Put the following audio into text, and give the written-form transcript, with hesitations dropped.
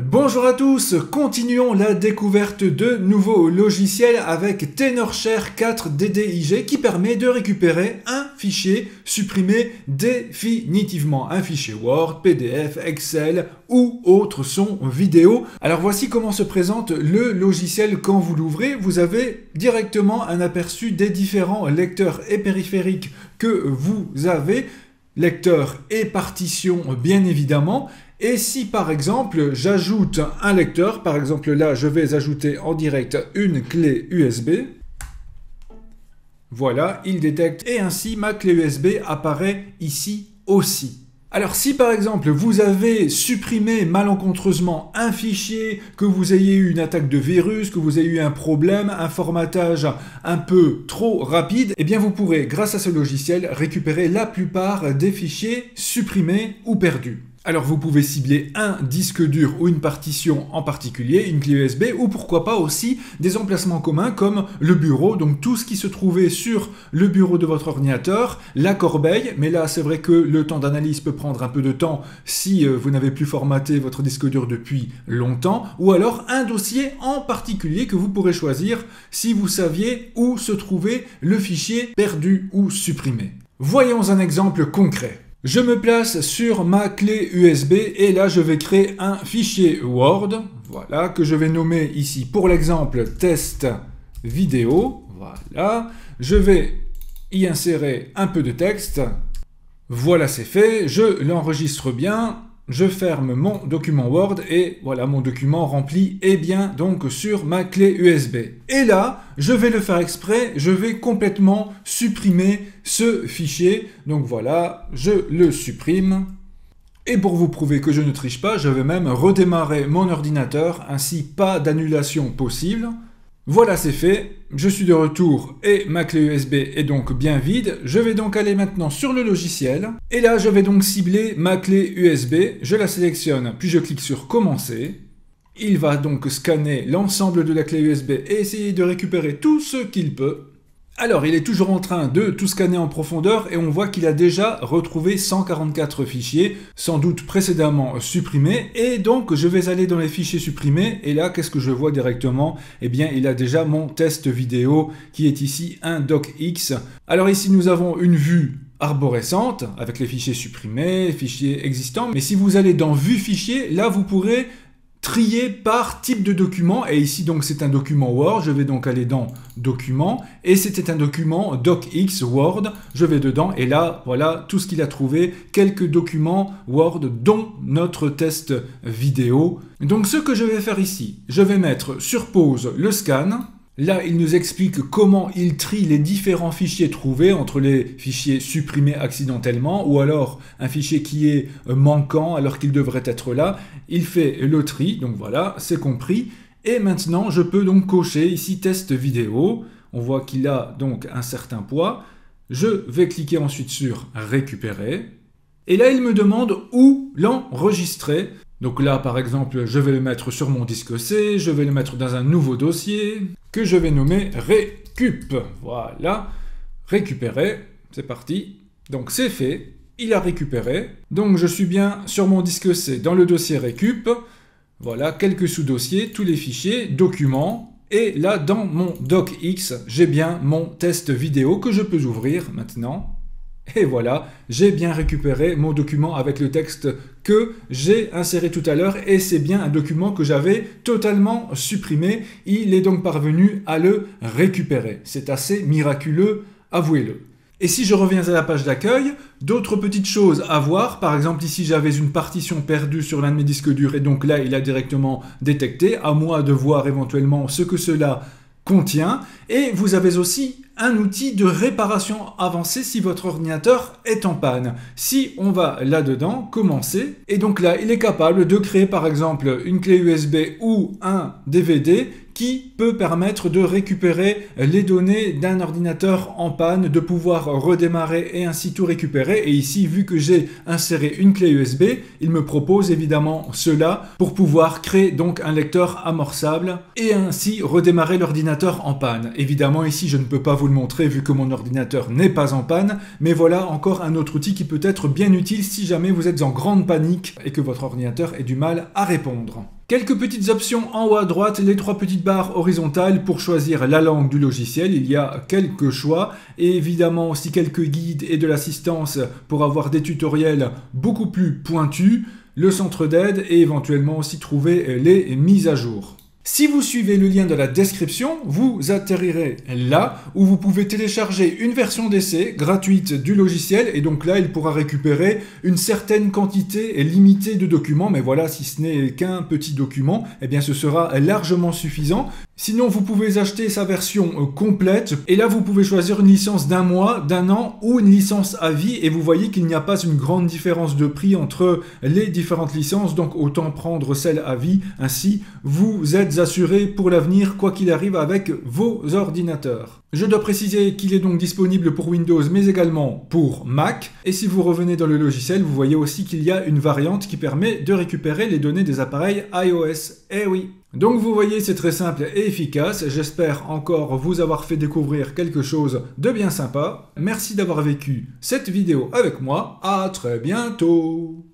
Bonjour à tous, continuons la découverte de nouveaux logiciels avec Tenorshare 4 DDIG qui permet de récupérer un fichier supprimé définitivement, un fichier Word, PDF, Excel ou autre son vidéo. Alors voici comment se présente le logiciel quand vous l'ouvrez. Vous avez directement un aperçu des différents lecteurs et périphériques que vous avez, lecteurs et partitions bien évidemment. Et si par exemple j'ajoute un lecteur, par exemple là je vais ajouter en direct une clé USB, voilà, il détecte et ainsi ma clé USB apparaît ici aussi. Alors si par exemple vous avez supprimé malencontreusement un fichier, que vous ayez eu une attaque de virus, que vous ayez eu un problème, un formatage un peu trop rapide, eh bien vous pourrez grâce à ce logiciel récupérer la plupart des fichiers supprimés ou perdus. Alors vous pouvez cibler un disque dur ou une partition en particulier, une clé USB, ou pourquoi pas aussi des emplacements communs comme le bureau, donc tout ce qui se trouvait sur le bureau de votre ordinateur, la corbeille, mais là c'est vrai que le temps d'analyse peut prendre un peu de temps si vous n'avez plus formaté votre disque dur depuis longtemps, ou alors un dossier en particulier que vous pourrez choisir si vous saviez où se trouvait le fichier perdu ou supprimé. Voyons un exemple concret. Je me place sur ma clé USB et là je vais créer un fichier Word, voilà, que je vais nommer ici pour l'exemple test vidéo, voilà. Je vais y insérer un peu de texte, voilà c'est fait, je l'enregistre bien, je ferme mon document Word et voilà mon document rempli est bien donc sur ma clé USB. Et là, je vais le faire exprès, je vais complètement supprimer ce fichier. Donc voilà, je le supprime. Et pour vous prouver que je ne triche pas, je vais même redémarrer mon ordinateur, ainsi pas d'annulation possible. Voilà, c'est fait, je suis de retour et ma clé USB est donc bien vide. Je vais donc aller maintenant sur le logiciel. Et là, je vais donc cibler ma clé USB. Je la sélectionne, puis je clique sur Commencer. Il va donc scanner l'ensemble de la clé USB et essayer de récupérer tout ce qu'il peut. Alors, il est toujours en train de tout scanner en profondeur et on voit qu'il a déjà retrouvé 144 fichiers, sans doute précédemment supprimés. Et donc, je vais aller dans les fichiers supprimés et là, qu'est-ce que je vois directement? Eh bien, il a déjà mon test vidéo qui est ici un docx. Alors ici, nous avons une vue arborescente avec les fichiers supprimés, fichiers existants. Mais si vous allez dans Vue fichier, là, vous pourrez trier par type de document, et ici donc c'est un document Word, je vais donc aller dans Documents, et c'était un document docx Word, je vais dedans, et là, voilà tout ce qu'il a trouvé, quelques documents Word, dont notre test vidéo. Donc ce que je vais faire ici, je vais mettre sur pause le scan. Là, il nous explique comment il trie les différents fichiers trouvés entre les fichiers supprimés accidentellement ou alors un fichier qui est manquant alors qu'il devrait être là. Il fait le tri, donc voilà, c'est compris. Et maintenant, je peux donc cocher ici test vidéo. On voit qu'il a donc un certain poids. Je vais cliquer ensuite sur récupérer. Et là, il me demande où l'enregistrer. Donc là, par exemple, je vais le mettre sur mon disque C, je vais le mettre dans un nouveau dossier que je vais nommer récup. Voilà, récupérer, c'est parti. Donc c'est fait, il a récupéré. Donc je suis bien sur mon disque C dans le dossier récup. Voilà, quelques sous-dossiers, tous les fichiers, documents. Et là, dans mon docx, j'ai bien mon test vidéo que je peux ouvrir maintenant. Et voilà, j'ai bien récupéré mon document avec le texte que j'ai inséré tout à l'heure et c'est bien un document que j'avais totalement supprimé. Il est donc parvenu à le récupérer. C'est assez miraculeux, avouez-le. Et si je reviens à la page d'accueil, d'autres petites choses à voir. Par exemple, ici, j'avais une partition perdue sur l'un de mes disques durs et donc là, il a directement détecté. À moi de voir éventuellement ce que cela contient. Et vous avez aussi un outil de réparation avancée si votre ordinateur est en panne. Si on va là-dedans, commencer, et donc là, il est capable de créer par exemple une clé USB ou un DVD qui peut permettre de récupérer les données d'un ordinateur en panne, de pouvoir redémarrer et ainsi tout récupérer. Et ici, vu que j'ai inséré une clé USB, il me propose évidemment cela pour pouvoir créer donc un lecteur amorçable et ainsi redémarrer l'ordinateur en panne. Évidemment, ici, je ne peux pas vous le montrer vu que mon ordinateur n'est pas en panne, mais voilà encore un autre outil qui peut être bien utile si jamais vous êtes en grande panique et que votre ordinateur ait du mal à répondre. Quelques petites options en haut à droite, les 3 petites barres horizontales pour choisir la langue du logiciel. Il y a quelques choix et évidemment aussi quelques guides et de l'assistance pour avoir des tutoriels beaucoup plus pointus, le centre d'aide et éventuellement aussi trouver les mises à jour. Si vous suivez le lien de la description, vous atterrirez là où vous pouvez télécharger une version d'essai gratuite du logiciel et donc là il pourra récupérer une certaine quantité limitée de documents, mais voilà, si ce n'est qu'un petit document, eh bien ce sera largement suffisant. Sinon vous pouvez acheter sa version complète et là vous pouvez choisir une licence d'1 mois, d'1 an ou une licence à vie et vous voyez qu'il n'y a pas une grande différence de prix entre les différentes licences, donc autant prendre celle à vie, ainsi vous êtes assuré pour l'avenir quoi qu'il arrive avec vos ordinateurs. Je dois préciser qu'il est donc disponible pour Windows mais également pour Mac et si vous revenez dans le logiciel vous voyez aussi qu'il y a une variante qui permet de récupérer les données des appareils iOS. Eh oui! Donc vous voyez c'est très simple et efficace, j'espère encore vous avoir fait découvrir quelque chose de bien sympa. Merci d'avoir vécu cette vidéo avec moi, à très bientôt!